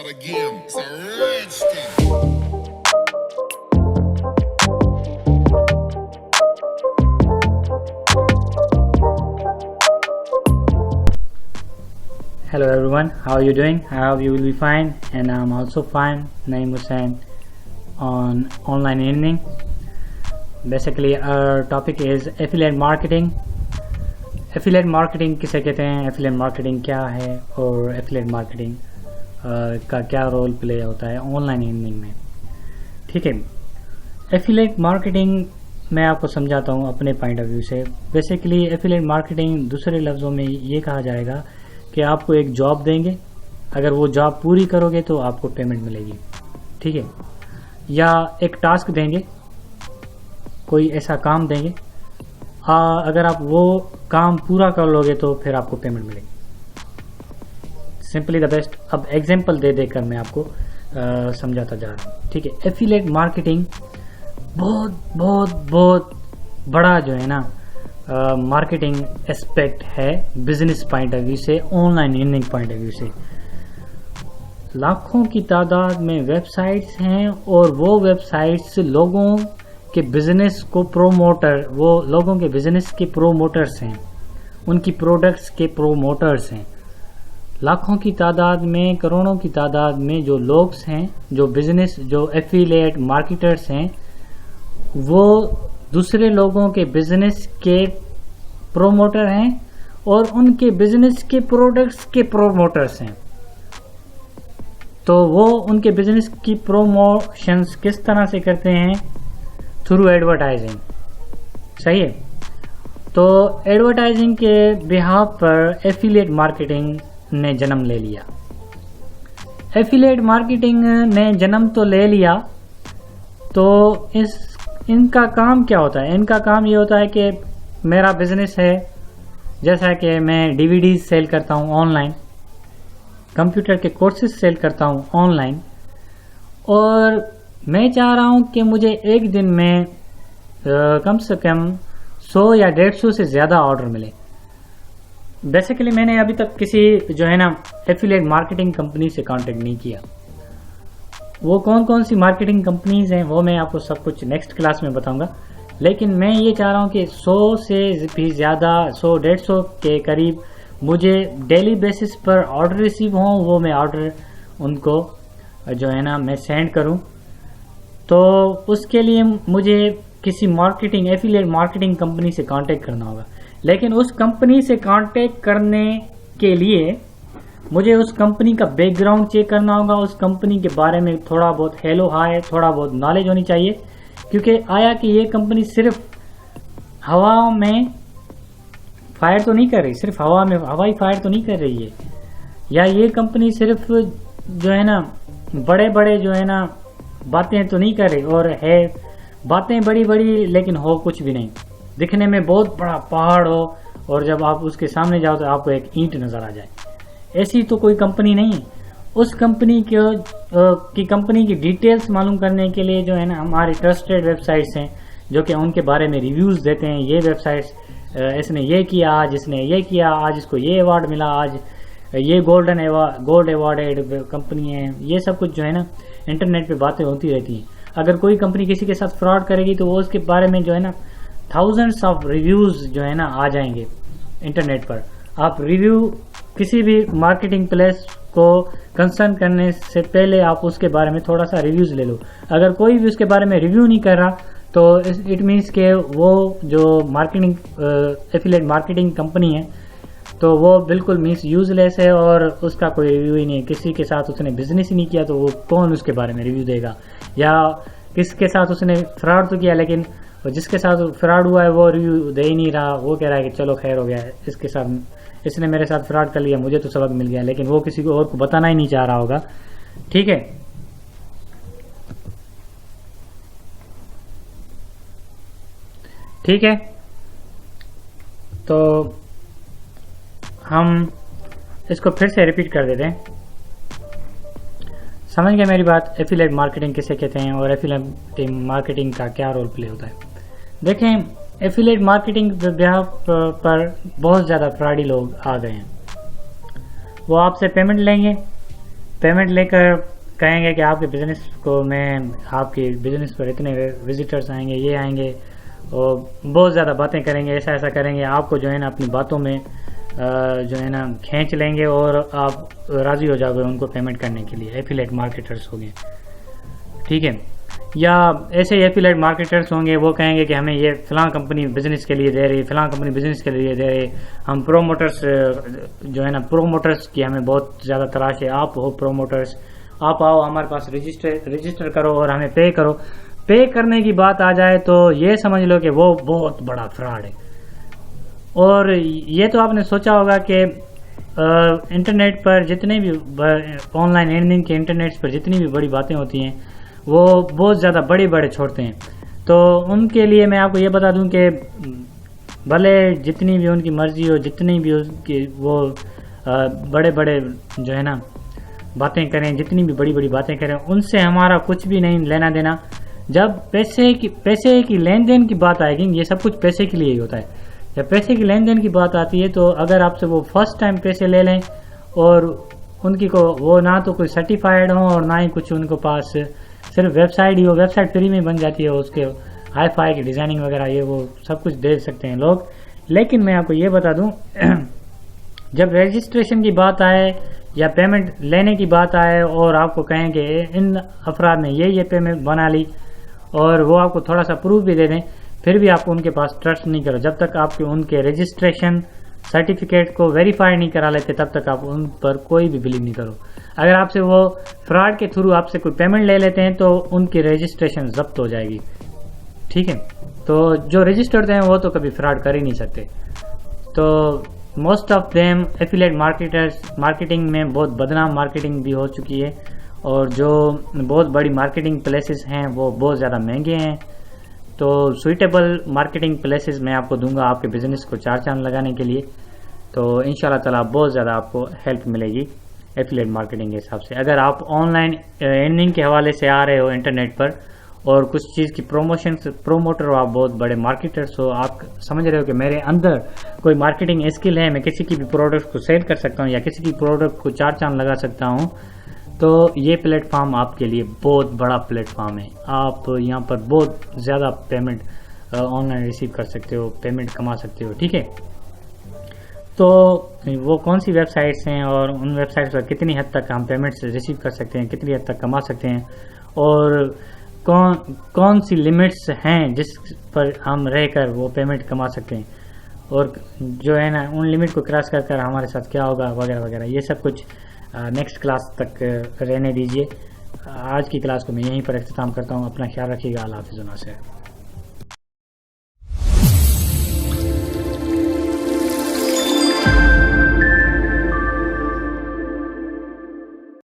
again. It's a rich thing. Hello everyone, how are you doing? I hope you will be fine, and I'm also fine. Naeem Hussain on online earning. Basically our topic is affiliate marketing. Affiliate marketing किसे कहते हैं, affiliate marketing क्या है और affiliate marketing का क्या role play होता है ऑनलाइन अर्निंग में. ठीक है, affiliate marketing मैं आपको समझाता हूँ अपने पॉइंट ऑफ व्यू से. बेसिकली affiliate marketing दूसरे लफ्ज़ों में ये कहा जाएगा कि आपको एक जॉब देंगे, अगर वो जॉब पूरी करोगे तो आपको पेमेंट मिलेगी. ठीक है, या एक टास्क देंगे, कोई ऐसा काम देंगे, अगर आप वो काम पूरा कर लोगे तो फिर आपको पेमेंट मिलेगी. Simply the best. अब एग्जांपल दे देकर मैं आपको समझाता जा रहा हूँ. ठीक है, एफिलिएट मार्केटिंग बहुत बहुत बहुत बड़ा जो है ना मार्केटिंग एस्पेक्ट है बिजनेस पॉइंट ऑफ व्यू से, online earning point of view से. लाखों की तादाद में वेबसाइट्स हैं और वो वेबसाइट्स लोगों के बिजनेस को वो लोगों के बिजनेस के प्रोमोटर्स हैं, उनकी प्रोडक्ट्स के प्रोमोटर्स हैं. लाखों की तादाद में, करोड़ों की तादाद में जो लोग हैं, जो बिजनेस, जो एफिलिएट मार्केटर्स हैं, वो दूसरे लोगों के बिजनेस के प्रोमोटर हैं और उनके बिजनेस के प्रोडक्ट्स के प्रोमोटर्स हैं. तो वो उनके बिजनेस की प्रोमोशंस किस तरह से करते हैं? Through advertising. सही है. तो एडवर्टाइजिंग के बिहाफ पर एफिलिएट मार्केटिंग ने जन्म ले लिया. एफिलिएट मार्केटिंग ने जन्म तो ले लिया, तो इनका काम क्या होता है? इनका काम ये होता है कि मेरा बिजनेस है, जैसा कि मैं डीवीडीज सेल करता हूँ ऑनलाइन, कंप्यूटर के कोर्सेज सेल करता हूँ ऑनलाइन, और मैं चाह रहा हूँ कि मुझे एक दिन में कम से कम 100 या 150 से ज़्यादा ऑर्डर मिले. बेसिकली मैंने अभी तक किसी जो है ना एफिलिएट मार्केटिंग कंपनी से कांटेक्ट नहीं किया. वो कौन कौन सी मार्केटिंग कंपनीज हैं वो मैं आपको सब कुछ नेक्स्ट क्लास में बताऊंगा. लेकिन मैं ये चाह रहा हूँ कि 100 से भी ज़्यादा, 100-150 के करीब मुझे डेली बेसिस पर ऑर्डर रिसीव हों, वो मैं ऑर्डर उनको जो है ना मैं सेंड करूँ. तो उसके लिए मुझे किसी मार्केटिंग, एफिलिएट मार्केटिंग कंपनी से कांटेक्ट करना होगा. लेकिन उस कंपनी से कांटेक्ट करने के लिए मुझे उस कंपनी का बैकग्राउंड चेक करना होगा. उस कंपनी के बारे में थोड़ा बहुत हेलो हाय, थोड़ा बहुत नॉलेज होनी चाहिए. क्योंकि आया कि ये कंपनी सिर्फ हवा में फायर तो नहीं कर रही, सिर्फ हवा में हवाई फायर तो नहीं कर रही है, या ये कंपनी सिर्फ जो है ना बड़े बड़े जो है ना बातें तो नहीं कर रही, और है बातें बड़ी बड़ी लेकिन हो कुछ भी नहीं. दिखने में बहुत बड़ा पहाड़ हो और जब आप उसके सामने जाओ तो आपको एक ईंट नजर आ जाए. ऐसी तो कोई कंपनी नहीं है. उस कंपनी की कंपनी की डिटेल्स मालूम करने के लिए जो है ना हमारे ट्रस्टेड वेबसाइट्स हैं, जो कि उनके बारे में रिव्यूज़ देते हैं. ये वेबसाइट्स, इसने ये किया, आज इसने ये किया, आज इसको ये अवार्ड मिला, आज ये गोल्ड अवार्डेड कंपनी है. ये सब कुछ जो है ना इंटरनेट पे बातें होती रहती हैं. अगर कोई कंपनी किसी के साथ फ्रॉड करेगी तो वो उसके बारे में जो है ना थाउजेंड्स ऑफ रिव्यूज़ जो है ना आ जाएंगे इंटरनेट पर. आप रिव्यू किसी भी मार्केटिंग प्लेस को कंसर्न करने से पहले आप उसके बारे में थोड़ा सा रिव्यूज़ ले लो. अगर कोई भी उसके बारे में रिव्यू नहीं कर रहा तो इट मीन्स के वो जो मार्केटिंग एफिलिएट मार्केटिंग कंपनी है तो वो बिल्कुल मीन्स यूजलेस है और उसका कोई रिव्यू ही नहीं है. किसी के साथ उसने बिजनेस ही नहीं किया तो वो कौन उसके बारे में रिव्यू देगा? या किसके साथ उसने फ्रॉड तो किया लेकिन जिसके साथ फ्रॉड हुआ है वो रिव्यू दे ही नहीं रहा, वो कह रहा है कि चलो खैर हो गया, इसके साथ इसने मेरे साथ फ्रॉड कर लिया, मुझे तो सबक मिल गया, लेकिन वो किसी को और को बताना ही नहीं चाह रहा होगा. ठीक है, ठीक है. तो हम इसको फिर से रिपीट कर देते हैं. समझ गए मेरी बात? एफिलिएट मार्केटिंग किसे कहते हैं और एफिलिएट मार्केटिंग का क्या रोल प्ले होता है. देखें, एफिलिएट मार्केटिंग पर बहुत ज़्यादा फ्रॉडी लोग आ गए हैं. वो आपसे पेमेंट लेंगे, पेमेंट लेकर कहेंगे कि आपके बिज़नेस को मैं, आपके बिज़नेस पर इतने विजिटर्स आएंगे, ये आएंगे, और बहुत ज़्यादा बातें करेंगे, ऐसा ऐसा करेंगे, आपको जो है ना अपनी बातों में जो है ना खींच लेंगे और आप राज़ी हो जाओगे उनको पेमेंट करने के लिए। एफिलिएट मार्केटर्स हो गए, ठीक है। या ऐसे ही एफिलिएट मार्केटर्स होंगे, वो कहेंगे कि हमें ये फ़लाँ कंपनी बिज़नेस के लिए दे रही, फ़लाँ कंपनी बिज़नेस के लिए दे रही, हम प्रोमोटर्स जो है ना, प्रोमोटर्स की हमें बहुत ज़्यादा तलाश है, आप हो प्रोमोटर्स, आप आओ हमारे पास रजिस्टर करो और हमें पे करो। पे करने की बात आ जाए तो ये समझ लो कि वो बहुत बड़ा फ्रॉड है। और ये तो आपने सोचा होगा कि इंटरनेट पर जितने भी ऑनलाइन अर्निंग के इंटरनेट पर जितनी भी बड़ी बातें होती हैं वो बहुत ज़्यादा बड़े बड़े छोड़ते हैं। तो उनके लिए मैं आपको ये बता दूं कि भले जितनी भी उनकी मर्जी हो, जितनी भी उसकी वो बड़े बड़े जो है ना बातें करें, जितनी भी बड़ी बड़ी बातें करें, उनसे हमारा कुछ भी नहीं लेना देना। जब पैसे की लेन देन की बात आएगी, ये सब कुछ पैसे के लिए ही होता है। जब पैसे की लेन देन की बात आती है तो अगर आपसे वो फर्स्ट टाइम पैसे ले लें और उनकी को वो ना तो कोई सर्टिफाइड हो और ना ही कुछ उनको पास सिर्फ वेबसाइट ही हो, वेबसाइट फ्री में बन जाती है, उसके हाई फाई की डिज़ाइनिंग वगैरह ये वो सब कुछ दे सकते हैं लोग। लेकिन मैं आपको ये बता दूं जब रजिस्ट्रेशन की बात आए या पेमेंट लेने की बात आए और आपको कहें कि इन अफराद ने ये पेमेंट बना ली और वो आपको थोड़ा सा प्रूफ भी दे दें, फिर भी आपको उनके पास ट्रस्ट नहीं करो। जब तक आपके उनके रजिस्ट्रेशन सर्टिफिकेट को वेरीफाई नहीं करा लेते तब तक आप उन पर कोई भी बिलीव नहीं करो। अगर आपसे वो फ्रॉड के थ्रू आपसे कोई पेमेंट ले लेते हैं तो उनकी रजिस्ट्रेशन जब्त हो जाएगी, ठीक है। तो जो रजिस्टर्ड हैं वो तो कभी फ्रॉड कर ही नहीं सकते। तो most of them affiliate marketing में बहुत बदनाम मार्केटिंग भी हो चुकी है और जो बहुत बड़ी मार्केटिंग प्लेसेस हैं वो बहुत ज़्यादा महंगे हैं। तो सुइटेबल मार्केटिंग प्लेसेस मैं आपको दूंगा आपके बिज़नेस को चार चांद लगाने के लिए। तो इंशाल्लाह ताला बहुत ज़्यादा आपको हेल्प मिलेगी एफिलिएट मार्केटिंग के हिसाब से। अगर आप ऑनलाइन अर्निंग के हवाले से आ रहे हो इंटरनेट पर और कुछ चीज़ की प्रोमोटर हो, आप बहुत बड़े मार्केटर्स हो, आप समझ रहे हो कि मेरे अंदर कोई मार्केटिंग स्किल है, मैं किसी की भी प्रोडक्ट को सेल कर सकता हूँ या किसी की प्रोडक्ट को चार चांद लगा सकता हूँ, तो ये प्लेटफॉर्म आपके लिए बहुत बड़ा प्लेटफॉर्म है। आप यहाँ पर बहुत ज़्यादा पेमेंट ऑनलाइन रिसीव कर सकते हो, पेमेंट कमा सकते हो, ठीक है। तो वो कौन सी वेबसाइट्स हैं और उन वेबसाइट्स पर कितनी हद तक हम पेमेंट्स रिसीव कर सकते हैं, कितनी हद तक कमा सकते हैं, और कौन सी लिमिट्स हैं जिस पर हम रहकर वो पेमेंट कमा सकते हैं, और जो है ना उन लिमिट को क्रॉस कर हमारे साथ क्या होगा वगैरह वगैरह, ये सब कुछ नेक्स्ट क्लास तक रहने दीजिए। आज की क्लास को मैं यहीं पर अख्तिताम करता हूँ। अपना ख्याल रखिएगा। अल्लाह हाफ़िज़।